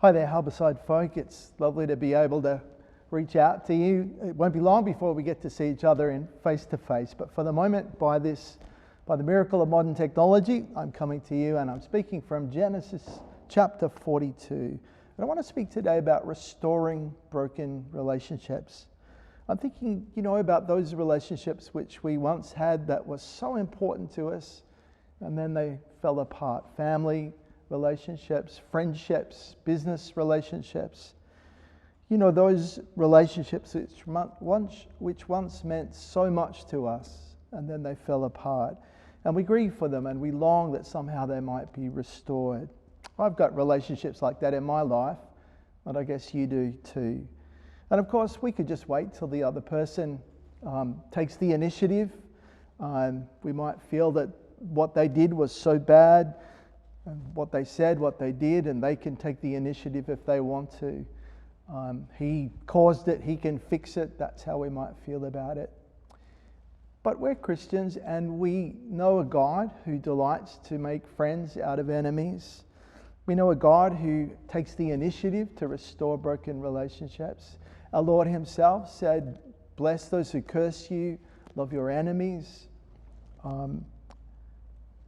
Hi there, Harbourside folk. It's lovely to be able to reach out to you. It won't be long before we get to see each other in face to face, but for the moment, by the miracle of modern technology, I'm coming to you and I'm speaking from Genesis chapter 42. And I want to speak today about restoring broken relationships. I'm thinking, about those relationships which we once had that were so important to us, and then they fell apart. Family relationships, friendships, business relationships. Those relationships which once meant so much to us, and then they fell apart. And we grieve for them, and we long that somehow they might be restored. I've got relationships like that in my life, and I guess you do too. And of course, we could just wait till the other person takes the initiative. We might feel that what they did was so bad, and what they said, what they did, and they can take the initiative if they want to. He caused it, he can fix it. That's how we might feel about it. But we're Christians, and we know a God who delights to make friends out of enemies. We know a God who takes the initiative to restore broken relationships. Our Lord himself said, "Bless those who curse you, love your enemies."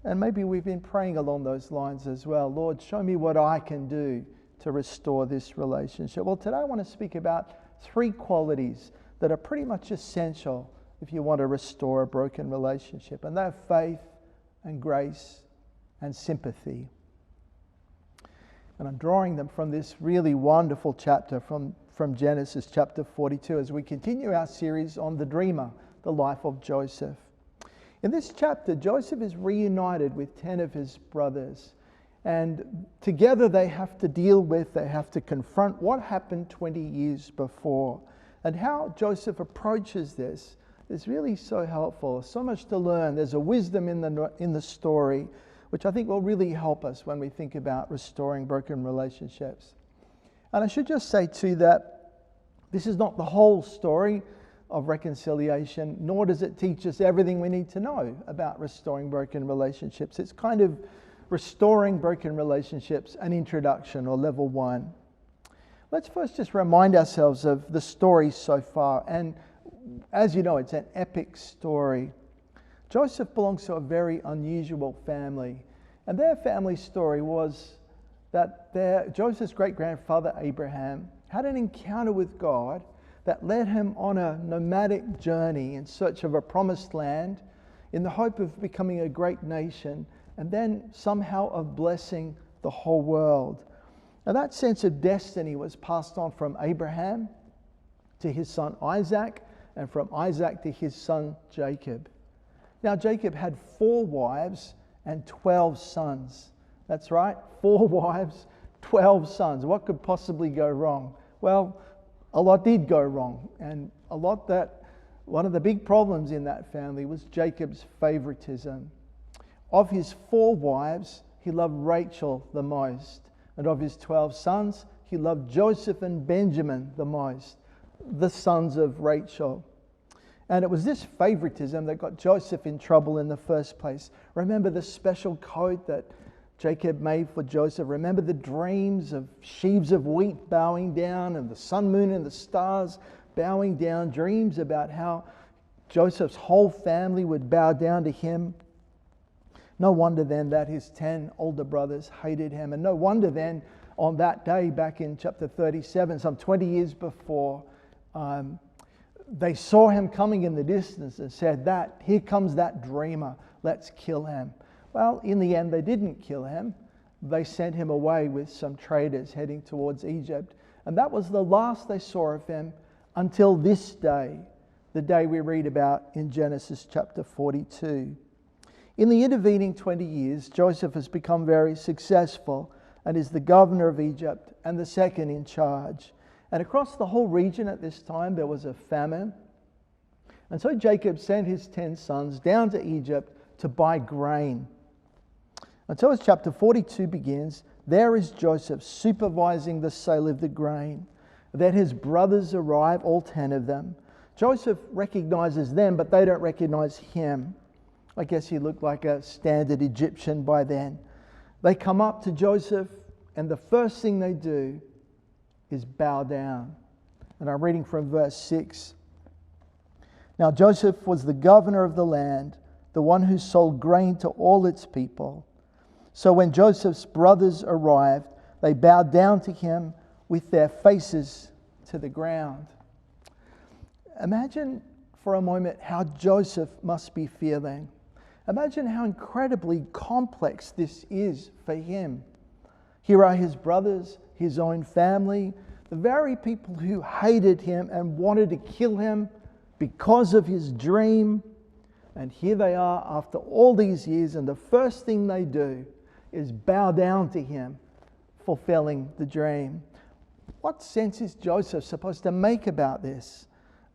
And maybe we've been praying along those lines as well. Lord, show me what I can do to restore this relationship. Well, today I want to speak about 3 qualities that are pretty much essential if you want to restore a broken relationship. And they're faith and grace and sympathy. And I'm drawing them from this really wonderful chapter from Genesis chapter 42 as we continue our series on the dreamer, the life of Joseph. In this chapter, Joseph is reunited with 10 of his brothers. And together they have to confront what happened 20 years before. And how Joseph approaches this is really so helpful. So much to learn. There's a wisdom in the story, which I think will really help us when we think about restoring broken relationships. And I should just say too that this is not the whole story of reconciliation, nor does it teach us everything we need to know about restoring broken relationships. It's kind of restoring broken relationships, an introduction or level 1. Let's first just remind ourselves of the story so far. And as you know, it's an epic story. Joseph belongs to a very unusual family. And their family story was that Joseph's great-grandfather Abraham had an encounter with God that led him on a nomadic journey in search of a promised land in the hope of becoming a great nation and then somehow of blessing the whole world. And that sense of destiny was passed on from Abraham to his son Isaac and from Isaac to his son Jacob. Now Jacob had 4 wives and 12 sons. That's right, 4 wives, 12 sons. What could possibly go wrong? Well, a lot did go wrong, and one of the big problems in that family was Jacob's favoritism. Of his 4 wives, he loved Rachel the most, and of his 12 sons, he loved Joseph and Benjamin the most, the sons of Rachel. And it was this favoritism that got Joseph in trouble in the first place. Remember the special coat that Jacob made for Joseph. Remember the dreams of sheaves of wheat bowing down and the sun, moon and the stars bowing down. Dreams about how Joseph's whole family would bow down to him. No wonder then that his 10 older brothers hated him. And no wonder then on that day back in chapter 37, some 20 years before, they saw him coming in the distance and said, "Here comes that dreamer, let's kill him." Well, in the end, they didn't kill him. They sent him away with some traders heading towards Egypt. And that was the last they saw of him until this day, the day we read about in Genesis chapter 42. In the intervening 20 years, Joseph has become very successful and is the governor of Egypt and the second in charge. And across the whole region at this time, there was a famine. And so Jacob sent his 10 sons down to Egypt to buy grain. And so as chapter 42 begins, there is Joseph supervising the sale of the grain. Then his brothers arrive, all 10 of them. Joseph recognizes them, but they don't recognize him. I guess he looked like a standard Egyptian by then. They come up to Joseph And the first thing they do is bow down. And I'm reading from verse 6. Now Joseph was the governor of the land, the one who sold grain to all its people. So when Joseph's brothers arrived, they bowed down to him with their faces to the ground. Imagine for a moment how Joseph must be feeling. Imagine how incredibly complex this is for him. Here are his brothers, his own family, the very people who hated him and wanted to kill him because of his dream. And here they are after all these years, and the first thing they do is bow down to him, fulfilling the dream. What sense is Joseph supposed to make about this?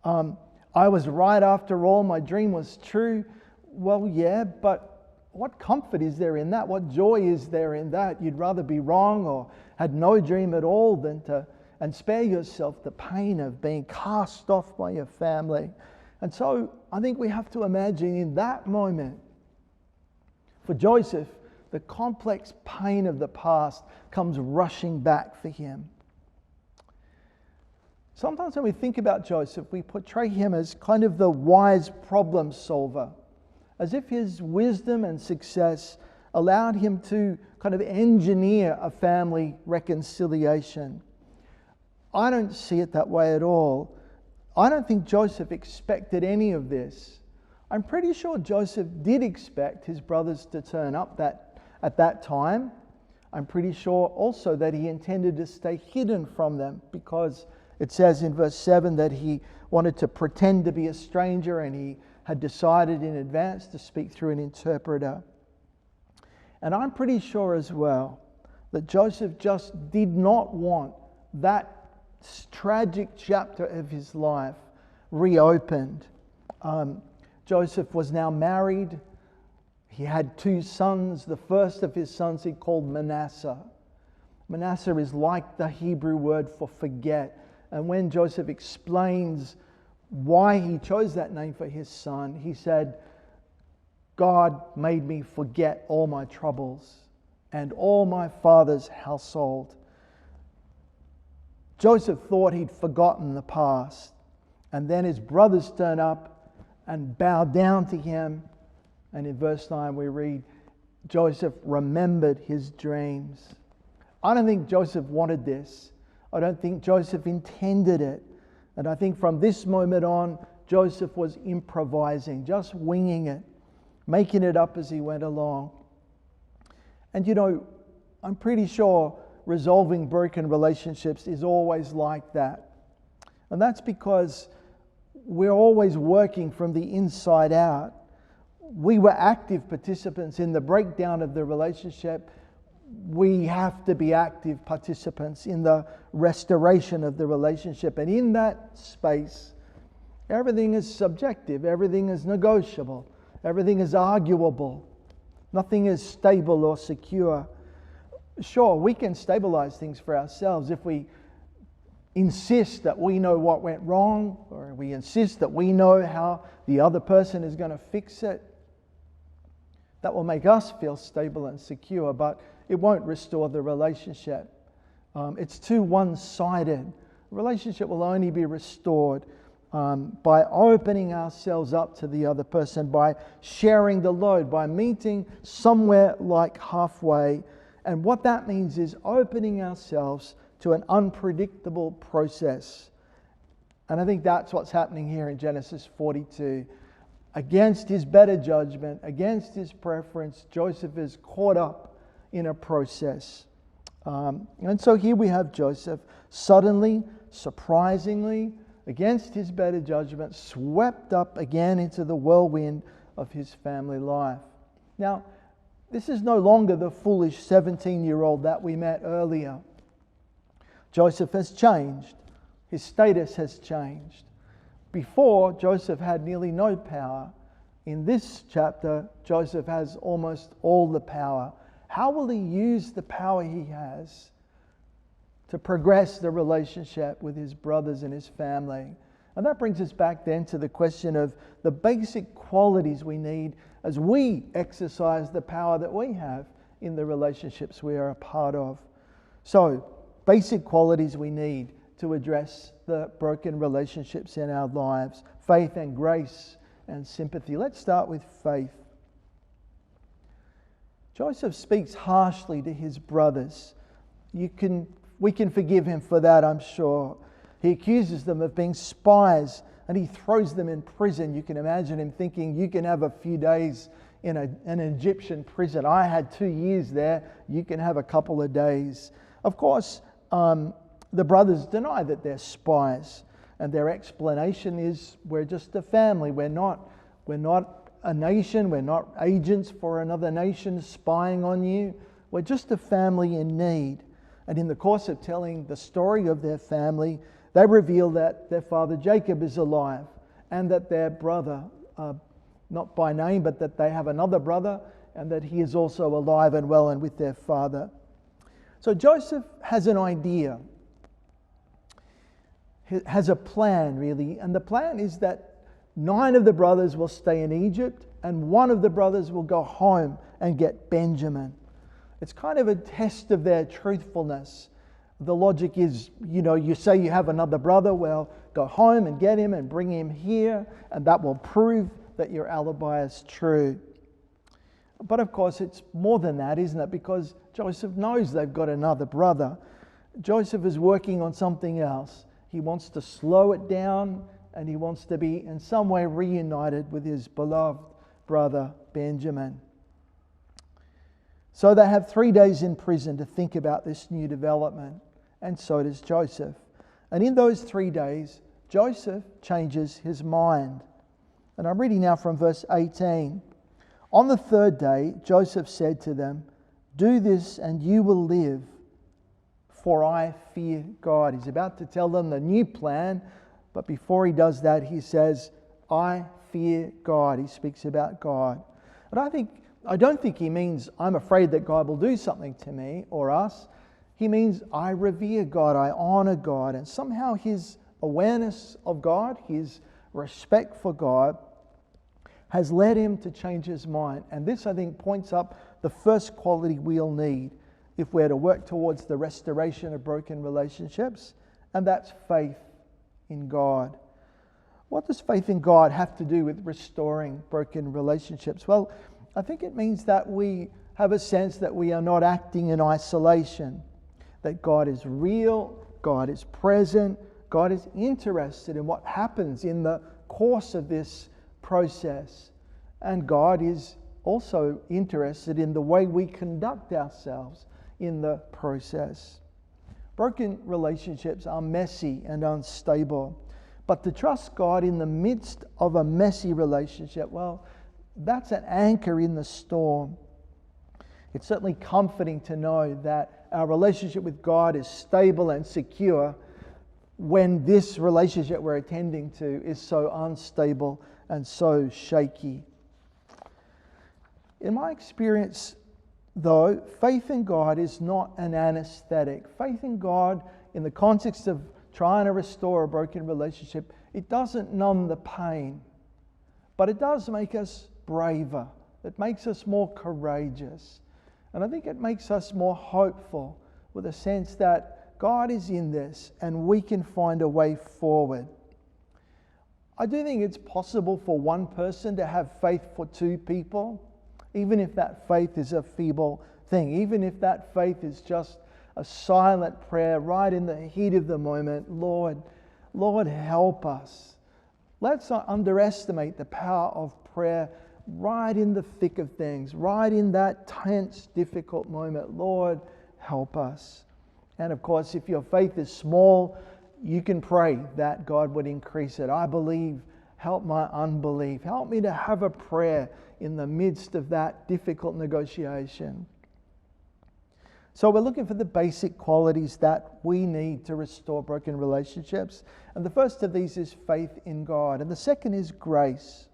I was right after all, my dream was true. Well, yeah, but what comfort is there in that? What joy is there in that? You'd rather be wrong or had no dream at all than to and spare yourself the pain of being cast off by your family. And so I think we have to imagine in that moment, for Joseph, the complex pain of the past comes rushing back for him. Sometimes when we think about Joseph, we portray him as kind of the wise problem solver, as if his wisdom and success allowed him to kind of engineer a family reconciliation. I don't see it that way at all. I don't think Joseph expected any of this. I'm pretty sure Joseph did expect his brothers to turn up at that time. I'm pretty sure also that he intended to stay hidden from them, because it says in verse 7 that he wanted to pretend to be a stranger and he had decided in advance to speak through an interpreter. And I'm pretty sure as well that Joseph just did not want that tragic chapter of his life reopened. Joseph was now married. He had 2 sons. The first of his sons he called Manasseh. Manasseh is like the Hebrew word for forget. And when Joseph explains why he chose that name for his son, he said, God made me forget all my troubles and all my father's household. Joseph thought he'd forgotten the past. And then his brothers turn up and bow down to him. And in verse 9 we read, Joseph remembered his dreams. I don't think Joseph wanted this. I don't think Joseph intended it. And I think from this moment on, Joseph was improvising, just winging it, making it up as he went along. And you know, I'm pretty sure resolving broken relationships is always like that. And that's because we're always working from the inside out. We were active participants in the breakdown of the relationship. We have to be active participants in the restoration of the relationship. And in that space, everything is subjective, everything is negotiable, everything is arguable, nothing is stable or secure. Sure, we can stabilize things for ourselves if we insist that we know what went wrong, or we insist that we know how the other person is going to fix it. That will make us feel stable and secure, but it won't restore the relationship. It's too one-sided. The relationship will only be restored by opening ourselves up to the other person, by sharing the load, by meeting somewhere like halfway. And what that means is opening ourselves to an unpredictable process. And I think that's what's happening here in Genesis 42. Against his better judgment, against his preference, Joseph is caught up in a process. And so here we have Joseph suddenly, surprisingly, against his better judgment, swept up again into the whirlwind of his family life. Now, this is no longer the foolish 17-year-old that we met earlier. Joseph has changed. His status has changed. Before, Joseph had nearly no power. In this chapter, Joseph has almost all the power. How will he use the power he has to progress the relationship with his brothers and his family? And that brings us back then to the question of the basic qualities we need as we exercise the power that we have in the relationships we are a part of. So, basic qualities we need to address the broken relationships in our lives: faith and grace and sympathy. Let's start with faith. Joseph speaks harshly to his brothers. We can forgive him for that, I'm sure. He accuses them of being spies and he throws them in prison. You can imagine him thinking, you can have a few days in an Egyptian prison. I had 2 years there. You can have a couple of days. Of course, the brothers deny that they're spies. And their explanation is, we're just a family. We're not a nation. We're not agents for another nation spying on you. We're just a family in need. And in the course of telling the story of their family, they reveal that their father Jacob is alive and that their brother, not by name, but that they have another brother and that he is also alive and well and with their father. So Joseph has an idea, has a plan really, and the plan is that 9 of the brothers will stay in Egypt and 1 of the brothers will go home and get Benjamin. It's kind of a test of their truthfulness. The logic is, you say you have another brother, well, go home and get him and bring him here, and that will prove that your alibi is true. But of course, it's more than that, isn't it? Because Joseph knows they've got another brother. Joseph is working on something else. He wants to slow it down and he wants to be in some way reunited with his beloved brother Benjamin. So they have 3 days in prison to think about this new development, and so does Joseph. And in those 3 days, Joseph changes his mind. And I'm reading now from verse 18. On the 3rd day, Joseph said to them, "Do this and you will live, for I fear God." He's about to tell them the new plan, but before he does that, he says, "I fear God." He speaks about God. And I don't think he means, I'm afraid that God will do something to me or us. He means, I revere God, I honor God. And somehow his awareness of God, his respect for God, has led him to change his mind. And this, I think, points up the first quality we'll need if we're to work towards the restoration of broken relationships, and that's faith in God. What does faith in God have to do with restoring broken relationships? Well, I think it means that we have a sense that we are not acting in isolation, that God is real, God is present, God is interested in what happens in the course of this process, and God is also interested in the way we conduct ourselves in the process. Broken relationships are messy and unstable, but to trust God in the midst of a messy relationship, well, that's an anchor in the storm. It's certainly comforting to know that our relationship with God is stable and secure when this relationship we're attending to is so unstable and so shaky. In my experience, though, faith in God is not an anesthetic. Faith in God, in the context of trying to restore a broken relationship, it doesn't numb the pain, but it does make us braver. It makes us more courageous. And I think it makes us more hopeful with a sense that God is in this and we can find a way forward. I do think it's possible for one person to have faith for 2 people, even if that faith is a feeble thing, even if that faith is just a silent prayer right in the heat of the moment. Lord, help us. Let's not underestimate the power of prayer right in the thick of things, right in that tense, difficult moment. Lord, help us. And of course, if your faith is small, you can pray that God would increase it. I believe, help my unbelief. Help me to have a prayer in the midst of that difficult negotiation. So we're looking for the basic qualities that we need to restore broken relationships. And the first of these is faith in God. And the second is grace.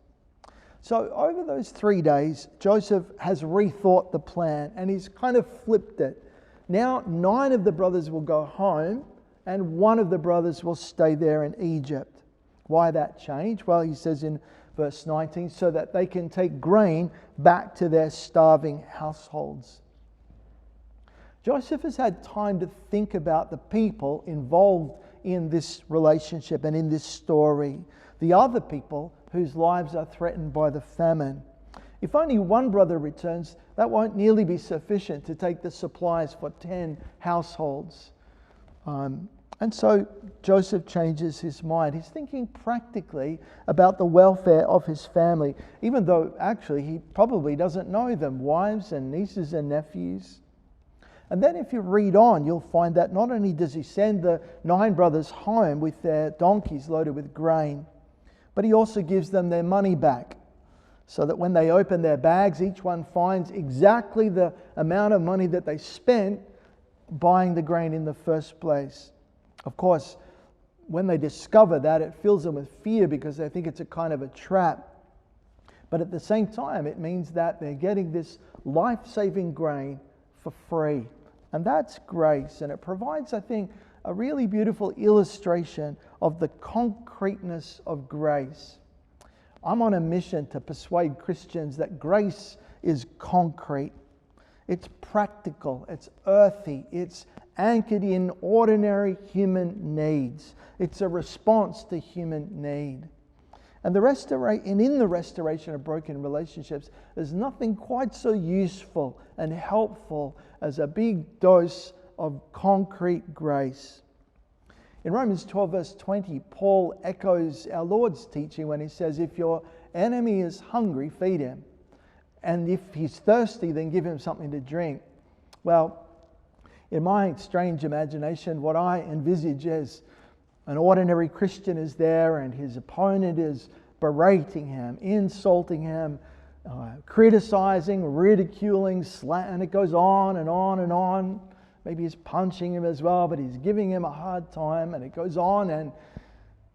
So over those 3 days, Joseph has rethought the plan and he's kind of flipped it. Now 9 of the brothers will go home and 1 of the brothers will stay there in Egypt. Why that change? Well, he says in verse 19, so that they can take grain back to their starving households. Joseph has had time to think about the people involved in this relationship and in this story, the other people whose lives are threatened by the famine. If only one brother returns, that won't nearly be sufficient to take the supplies for 10 households. And so Joseph changes his mind. He's thinking practically about the welfare of his family, even though actually he probably doesn't know them, wives and nieces and nephews. And then if you read on, you'll find that not only does he send the 9 brothers home with their donkeys loaded with grain, but he also gives them their money back, so that when they open their bags, each one finds exactly the amount of money that they spent buying the grain in the first place. Of course, when they discover that, it fills them with fear because they think it's a kind of a trap. But at the same time, it means that they're getting this life-saving grain for free. And that's grace. And it provides, I think, a really beautiful illustration of the concreteness of grace. I'm on a mission to persuade Christians that grace is concrete. It's practical, it's earthy, it's anchored in ordinary human needs. It's a response to human need. And in the restoration of broken relationships, there's nothing quite so useful and helpful as a big dose of concrete grace. In Romans 12 verse 20, Paul echoes our Lord's teaching when he says, if your enemy is hungry, feed him. And if he's thirsty, then give him something to drink. Well, in my strange imagination, what I envisage is an ordinary Christian is there and his opponent is berating him, insulting him, criticizing, ridiculing, and it goes on and on and on. Maybe he's punching him as well, but he's giving him a hard time, and it goes on, and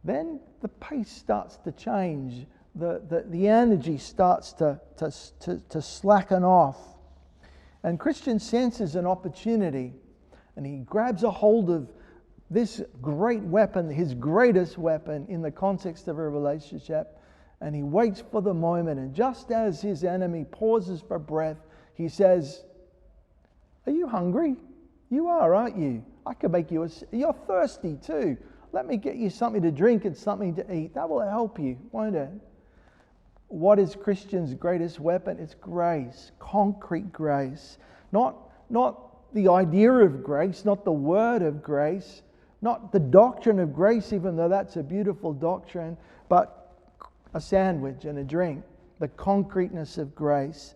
then the pace starts to change. The energy starts to slacken off. And Christian senses an opportunity, and he grabs a hold of this great weapon, his greatest weapon in the context of a relationship, and he waits for the moment. And just as his enemy pauses for breath, he says, "Are you hungry? You are, aren't you? I can make you you're thirsty too. Let me get you something to drink and something to eat. That will help you, won't it?" What is Christian's greatest weapon? It's grace, concrete grace. Not the idea of grace, not the word of grace, not the doctrine of grace, even though that's a beautiful doctrine, but a sandwich and a drink, the concreteness of grace.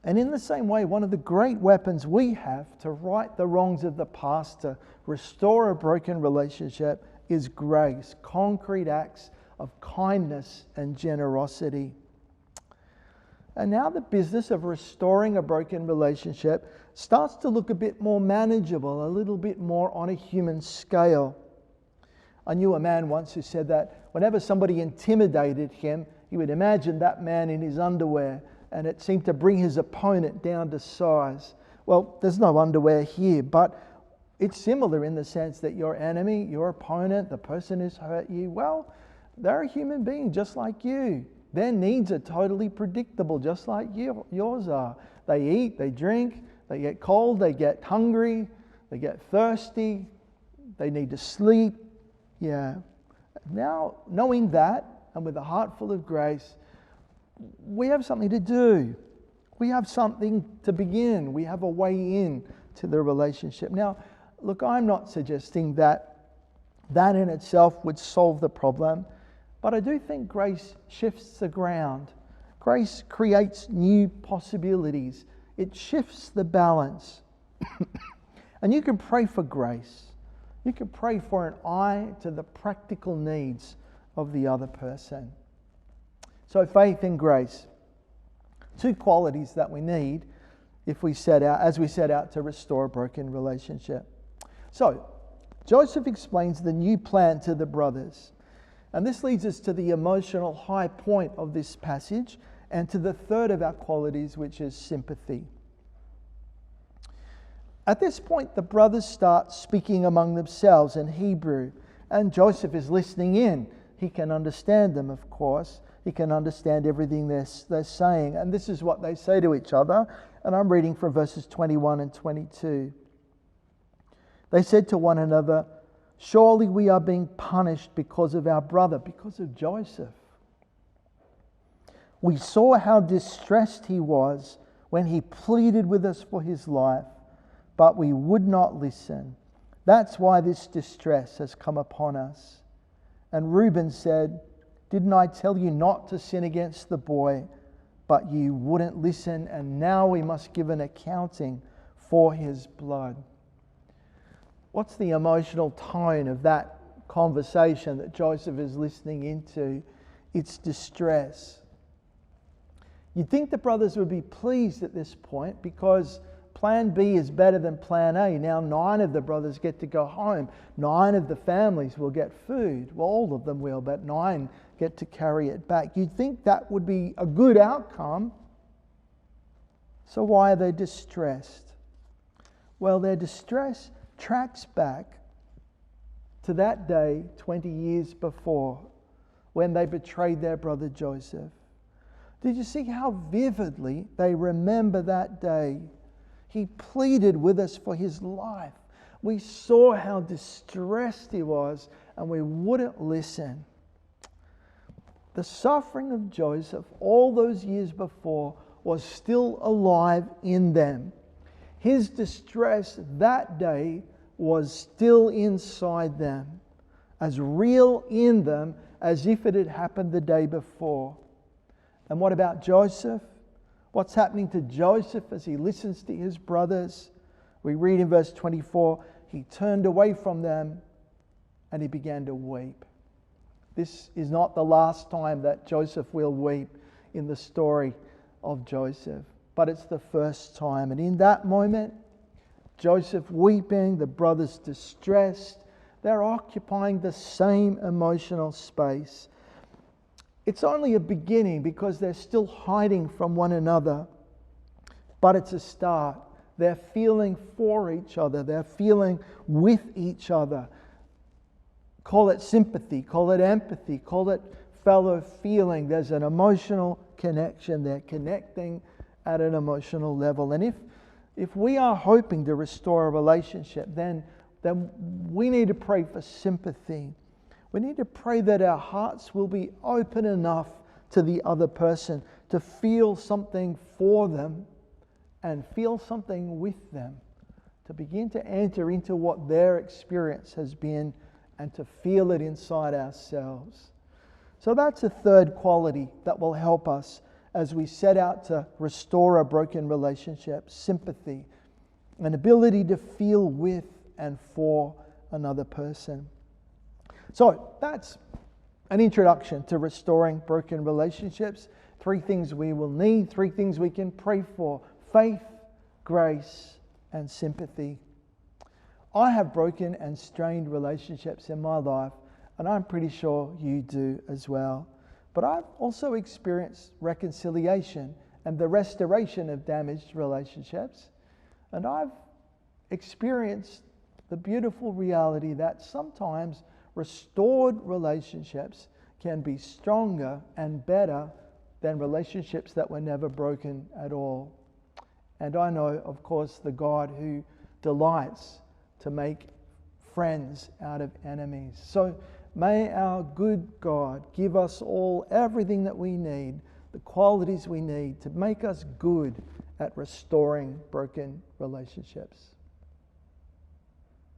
And in the same way, one of the great weapons we have to right the wrongs of the past, to restore a broken relationship, is grace, concrete acts of kindness and generosity. And now the business of restoring a broken relationship starts to look a bit more manageable, a little bit more on a human scale. I knew a man once who said that whenever somebody intimidated him, he would imagine that man in his underwear, and it seemed to bring his opponent down to size. Well, there's no underwear here, but it's similar in the sense that your enemy, your opponent, the person who's hurt you, well, they're a human being just like you. Their needs are totally predictable, just like yours are. They eat, they drink, they get cold, they get hungry, they get thirsty, they need to sleep. Yeah. Now, knowing that, and with a heart full of grace, we have something to do. We have something to begin. We have a way in to the relationship. Now, look, I'm not suggesting that in itself would solve the problem, but I do think grace shifts the ground. Grace creates new possibilities. It shifts the balance. And you can pray for grace. You can pray for an eye to the practical needs of the other person. So faith and grace, two qualities that we need as we set out to restore a broken relationship. So Joseph explains the new plan to the brothers. And this leads us to the emotional high point of this passage and to the third of our qualities, which is sympathy. At this point, the brothers start speaking among themselves in Hebrew, and Joseph is listening in. He can understand them, of course. He can understand everything they're saying. And this is what they say to each other. And I'm reading from verses 21 and 22. They said to one another, "Surely we are being punished because of our brother," because of Joseph. "We saw how distressed he was when he pleaded with us for his life, but we would not listen. That's why this distress has come upon us." And Reuben said, "Didn't I tell you not to sin against the boy? But you wouldn't listen, and now we must give an accounting for his blood." What's the emotional tone of that conversation that Joseph is listening into? It's distress. You'd think the brothers would be pleased at this point because plan B is better than plan A. Now 9 of the brothers get to go home. 9 of the families will get food. Well, all of them will, but 9 get to carry it back. You'd think that would be a good outcome. So why are they distressed? Well, their distress tracks back to that day 20 years before when they betrayed their brother Joseph. Did you see how vividly they remember that day? He pleaded with us for his life. We saw how distressed he was and we wouldn't listen. The suffering of Joseph all those years before was still alive in them. His distress that day was still inside them, as real in them as if it had happened the day before. And what about Joseph? What's happening to Joseph as he listens to his brothers? We read in verse 24, he turned away from them and he began to weep. This is not the last time that Joseph will weep in the story of Joseph, but it's the first time. And in that moment, Joseph weeping, the brothers distressed, they're occupying the same emotional space. It's only a beginning because they're still hiding from one another, but it's a start. They're feeling for each other. They're feeling with each other. Call it sympathy, call it empathy, call it fellow feeling. There's an emotional connection. They're connecting at an emotional level. And if we are hoping to restore a relationship, then we need to pray for sympathy. We need to pray that our hearts will be open enough to the other person to feel something for them and feel something with them, to begin to enter into what their experience has been and to feel it inside ourselves. So that's a third quality that will help us as we set out to restore a broken relationship: sympathy, an ability to feel with and for another person. So that's an introduction to restoring broken relationships. 3 things we will need, 3 things we can pray for: faith, grace, and sympathy. I have broken and strained relationships in my life, and I'm pretty sure you do as well. But I've also experienced reconciliation and the restoration of damaged relationships. And I've experienced the beautiful reality that sometimes restored relationships can be stronger and better than relationships that were never broken at all. And I know, of course, the God who delights to make friends out of enemies. So may our good God give us all everything that we need, the qualities we need to make us good at restoring broken relationships.